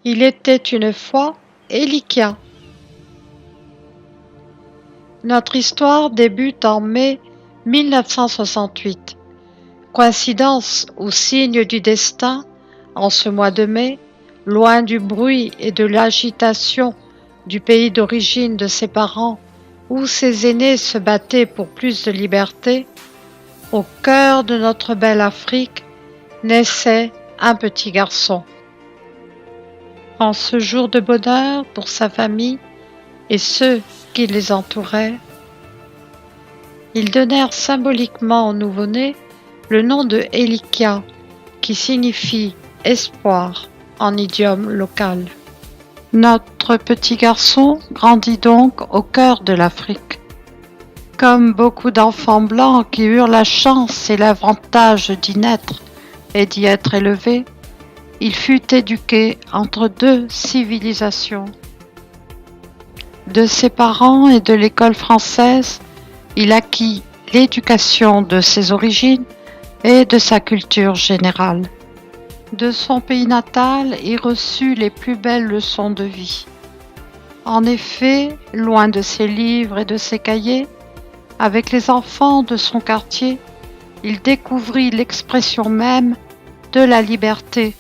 Il était une fois Elikia. Notre histoire débute en mai 1968. Coïncidence ou signe du destin, en ce mois de mai, loin du bruit et de l'agitation du pays d'origine de ses parents, où ses aînés se battaient pour plus de liberté, au cœur de notre belle Afrique, naissait un petit garçon. En ce jour de bonheur pour sa famille et ceux qui les entouraient, ils donnèrent symboliquement au nouveau-né le nom de Elikia, qui signifie espoir en idiome local. Notre petit garçon grandit donc au cœur de l'Afrique. Comme beaucoup d'enfants blancs qui eurent la chance et l'avantage d'y naître et d'y être élevés, il fut éduqué entre deux civilisations. De ses parents et de l'école française, il acquit l'éducation de ses origines et de sa culture générale. De son pays natal, il reçut les plus belles leçons de vie. En effet, loin de ses livres et de ses cahiers, avec les enfants de son quartier, il découvrit l'expression même de la liberté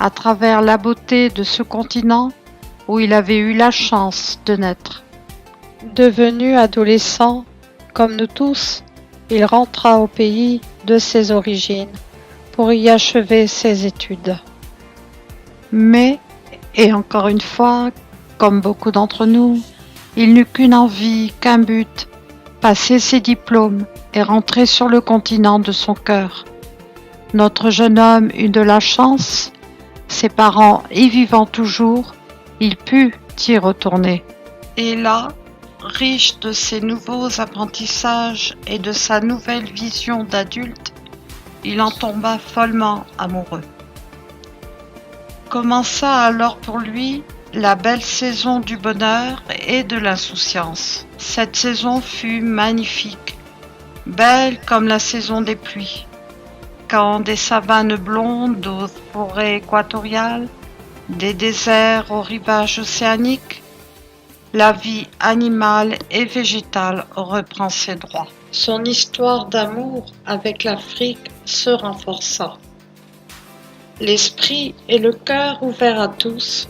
à travers la beauté de ce continent où il avait eu la chance de naître. Devenu adolescent, comme nous tous, il rentra au pays de ses origines pour y achever ses études. Mais, et encore une fois, comme beaucoup d'entre nous, il n'eut qu'une envie, qu'un but, passer ses diplômes et rentrer sur le continent de son cœur. Notre jeune homme eut de la chance, ses parents y vivant toujours, il put y retourner. Et là, riche de ses nouveaux apprentissages et de sa nouvelle vision d'adulte, il en tomba follement amoureux. Commença alors pour lui la belle saison du bonheur et de l'insouciance. Cette saison fut magnifique, belle comme la saison des pluies, quand des savanes blondes aux forêts équatoriales, des déserts aux rivages océaniques, la vie animale et végétale reprend ses droits. Son histoire d'amour avec l'Afrique se renforça. L'esprit et le cœur ouverts à tous,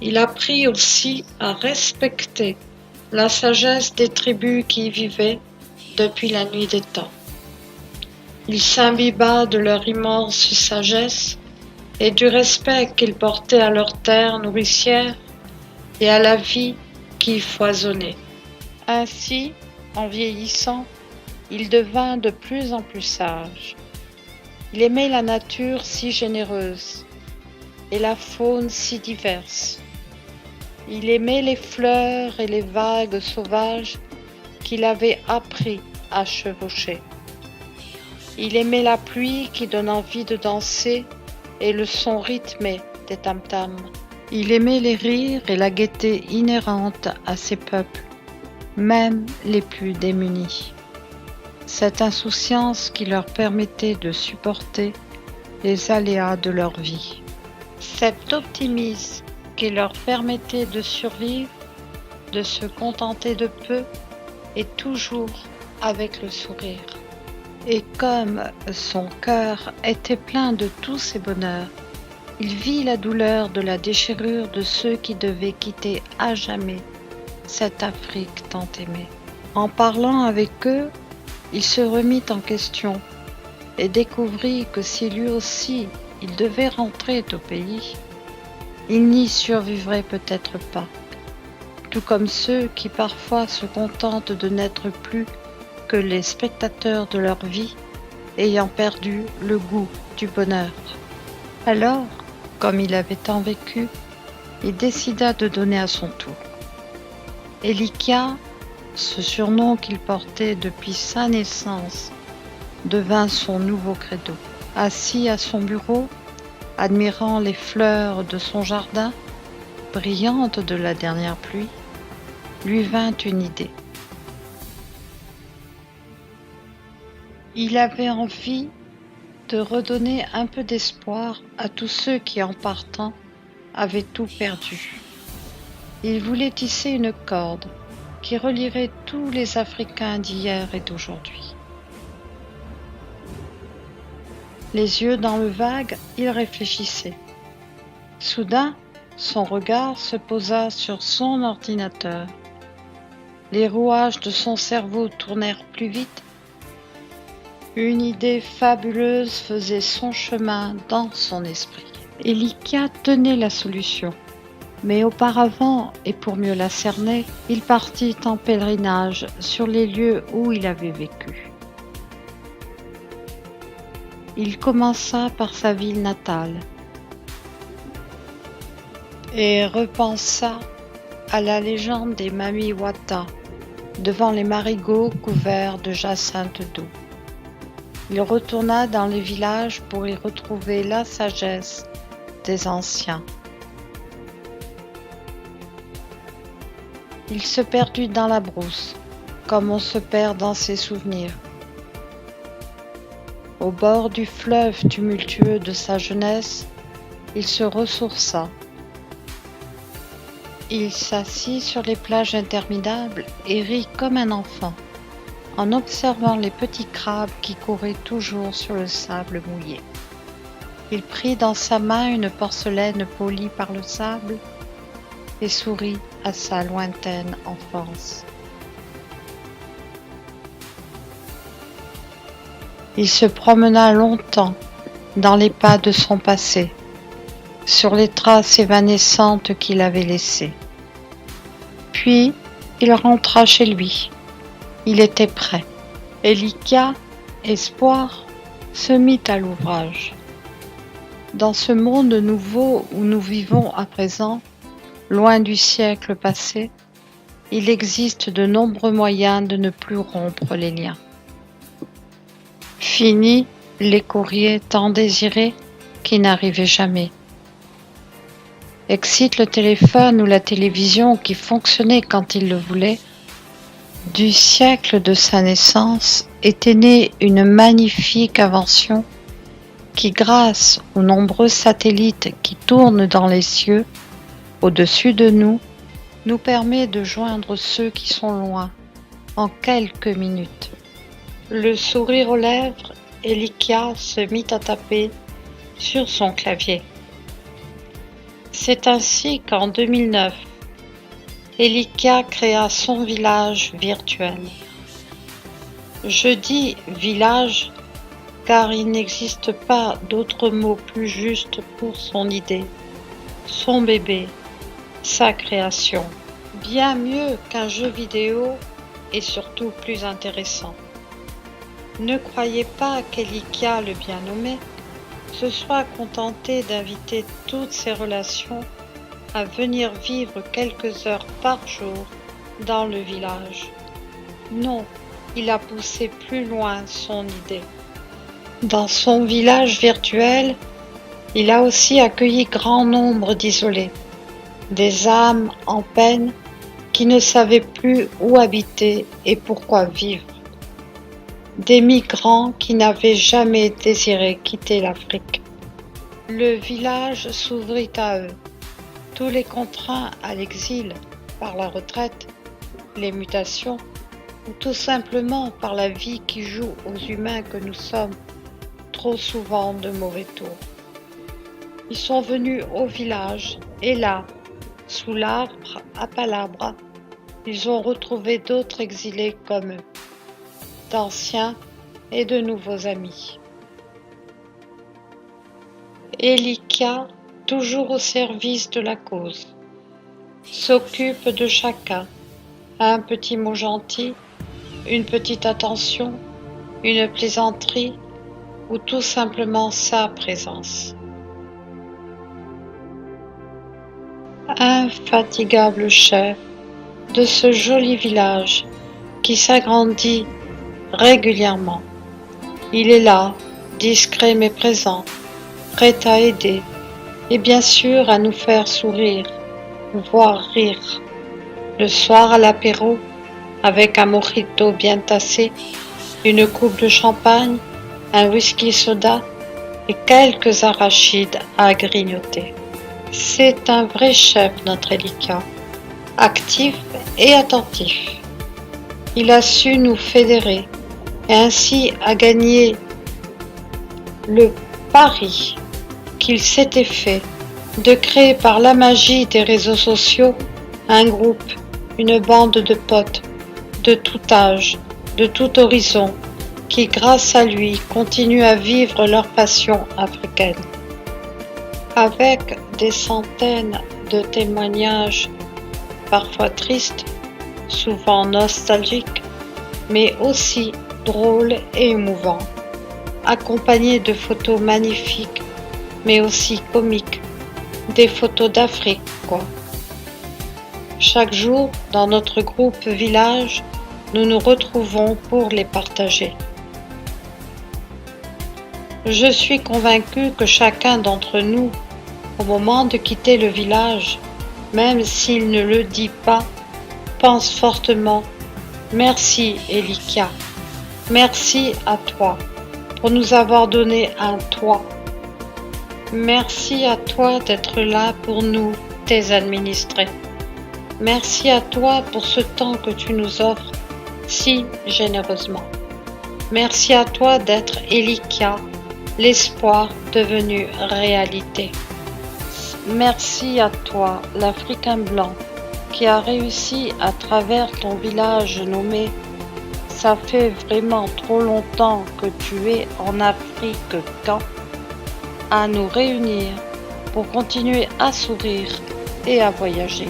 il apprit aussi à respecter la sagesse des tribus qui y vivaient depuis la nuit des temps. Il s'imbiba de leur immense sagesse et du respect qu'ils portaient à leurs terres nourricières et à la vie qui y foisonnait. Ainsi, en vieillissant, il devint de plus en plus sage. Il aimait la nature si généreuse et la faune si diverse. Il aimait les fleurs et les vagues sauvages qu'il avait appris à chevaucher. Il aimait la pluie qui donne envie de danser et le son rythmé des tam-tams. Il aimait les rires et la gaieté inhérente à ces peuples, même les plus démunis. Cette insouciance qui leur permettait de supporter les aléas de leur vie. Cet optimisme qui leur permettait de survivre, de se contenter de peu et toujours avec le sourire. Et comme son cœur était plein de tous ces bonheurs, il vit la douleur de la déchirure de ceux qui devaient quitter à jamais cette Afrique tant aimée. En parlant avec eux, il se remit en question et découvrit que si lui aussi il devait rentrer au pays, il n'y survivrait peut-être pas, tout comme ceux qui parfois se contentent de n'être plus que les spectateurs de leur vie, ayant perdu le goût du bonheur. Alors, comme il avait tant vécu, il décida de donner à son tour. Elikia, ce surnom qu'il portait depuis sa naissance, devint son nouveau credo. Assis à son bureau, admirant les fleurs de son jardin, brillantes de la dernière pluie, lui vint une idée. Il avait envie de redonner un peu d'espoir à tous ceux qui, en partant, avait tout perdu. Il voulait tisser une corde qui relierait tous les Africains d'hier et d'aujourd'hui. Les yeux dans le vague, il réfléchissait. Soudain, son regard se posa sur son ordinateur. Les rouages de son cerveau tournèrent plus vite. Une idée fabuleuse faisait son chemin dans son esprit. Elikia tenait la solution. Mais auparavant, et pour mieux la cerner, il partit en pèlerinage sur les lieux où il avait vécu. Il commença par sa ville natale et repensa à la légende des Mami Wata devant les marigots couverts de jacinthe d'eau. Il retourna dans les villages pour y retrouver la sagesse des anciens. Il se perdut dans la brousse, comme on se perd dans ses souvenirs. Au bord du fleuve tumultueux de sa jeunesse, il se ressourça. Il s'assit sur les plages interminables et rit comme un enfant, en observant les petits crabes qui couraient toujours sur le sable mouillé. Il prit dans sa main une porcelaine polie par le sable et sourit à sa lointaine enfance. Il se promena longtemps dans les pas de son passé, sur les traces évanescentes qu'il avait laissées. Puis, il rentra chez lui. Il était prêt. Elikia, espoir, se mit à l'ouvrage. Dans ce monde nouveau où nous vivons à présent, loin du siècle passé, il existe de nombreux moyens de ne plus rompre les liens. Fini les courriers tant désirés qui n'arrivaient jamais. Excite le téléphone ou la télévision qui fonctionnait quand il le voulait. Du siècle de sa naissance était née une magnifique invention qui, grâce aux nombreux satellites qui tournent dans les cieux, au-dessus de nous, nous permet de joindre ceux qui sont loin en quelques minutes. Le sourire aux lèvres, Elikia se mit à taper sur son clavier. C'est ainsi qu'en 2009, Elikia créa son village virtuel. Je dis village car il n'existe pas d'autre mot plus juste pour son idée, son bébé, sa création. Bien mieux qu'un jeu vidéo et surtout plus intéressant. Ne croyez pas qu'Elikia, le bien nommé, se soit contenté d'inviter toutes ses relations à venir vivre quelques heures par jour dans le village. Non, il a poussé plus loin son idée. Dans son village virtuel, il a aussi accueilli grand nombre d'isolés, des âmes en peine qui ne savaient plus où habiter et pourquoi vivre, des migrants qui n'avaient jamais désiré quitter l'Afrique. Le village s'ouvrit à eux, tous les contraints à l'exil par la retraite, les mutations, ou tout simplement par la vie qui joue aux humains que nous sommes trop souvent de mauvais tours. Ils sont venus au village et là, sous l'arbre à palabres, ils ont retrouvé d'autres exilés comme eux, d'anciens et de nouveaux amis. Elikia, toujours au service de la cause, s'occupe de chacun, un petit mot gentil, une petite attention, une plaisanterie ou tout simplement sa présence. Infatigable chef de ce joli village qui s'agrandit régulièrement. Il est là, discret mais présent, prêt à aider et bien sûr à nous faire sourire, voire rire. Le soir à l'apéro, avec un mojito bien tassé, une coupe de champagne, un whisky soda et quelques arachides à grignoter. C'est un vrai chef, notre Elika, actif et attentif. Il a su nous fédérer et ainsi a gagné le pari qu'il s'était fait de créer par la magie des réseaux sociaux un groupe, une bande de potes de tout âge, de tout horizon, qui grâce à lui continuent à vivre leur passion africaine. Avec des centaines de témoignages, parfois tristes, souvent nostalgiques, mais aussi drôles et émouvants, accompagnés de photos magnifiques, mais aussi comiques, des photos d'Afrique, quoi. Chaque jour, dans notre groupe village, nous nous retrouvons pour les partager. Je suis convaincue que chacun d'entre nous, au moment de quitter le village, même s'il ne le dit pas, pense fortement « Merci Elika, merci à toi pour nous avoir donné un toit. Merci à toi d'être là pour nous, tes administrés. Merci à toi pour ce temps que tu nous offres si généreusement. Merci à toi d'être Elika, l'espoir devenu réalité. Merci à toi, l'Africain blanc, qui a réussi à travers ton village nommé « Ça fait vraiment trop longtemps que tu es en Afrique quand ?» à nous réunir pour continuer à sourire et à voyager.